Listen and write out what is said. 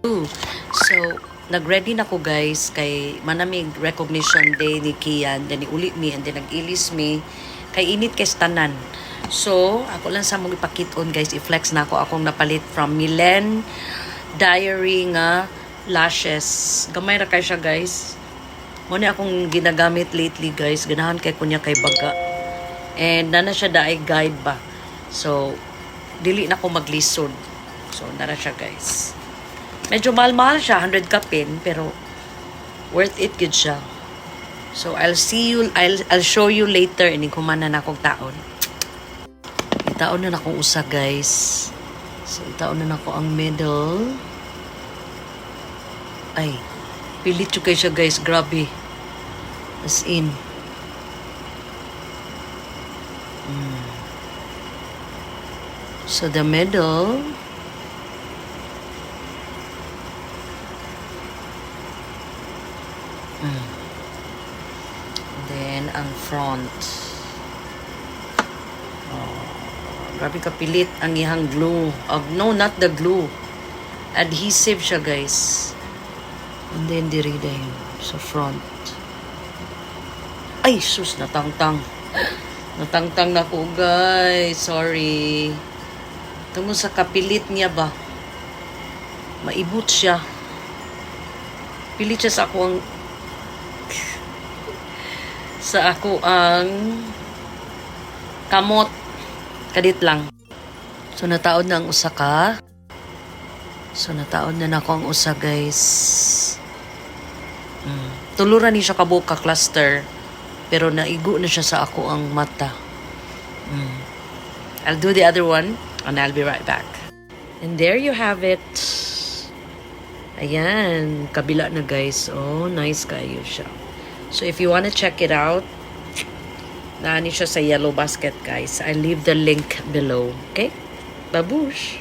So, nag-ready na ko guys kay manamig recognition day ni Kian, then uli mi and then nag-ilis mi kay init kay tanan. So, ako lang sa mong ipakit-on guys, i-flex na ako akong napalit from Milen Diary nga lashes. Gamay ra kay siya guys. Muna akong ginagamit lately guys. Ganahan kay kunya kay baga. And nana siya daay guide ba. So, dili na ko maglisod. So, nara siya guys. Medyo mahal-mahal siya, 100 kapin, pero worth it good siya. So, I'll show you later ini kumana na akong taon. Itaon na akong usa guys. So, itaon na ako ang middle. Ay, pilit yung kayo siya guys, grabe. As in. So, the middle. Then, ang front. Oh, grabe kapilit ang ihang glue. No, not the glue. Adhesive siya, guys. And then, diri din sa front. Ay, sus, natangtang. Natangtang na ko, guys. Sorry. Tungo sa kapilit niya ba? Maibot siya. Pilit siya sa ako ang kamot. Kadit lang. So, nataon na ang usa ka. So, nataon na ako ang usa, guys. Tuluran ni siya kabuka cluster. Pero naigo na siya sa ako ang mata. I'll do the other one and I'll be right back. And there you have it. Ayan. Kabila na, guys. Oh, nice kayo siya. So, if you want to check it out, naani siya sa yellow basket, guys. I'll leave the link below. Okay? Babush!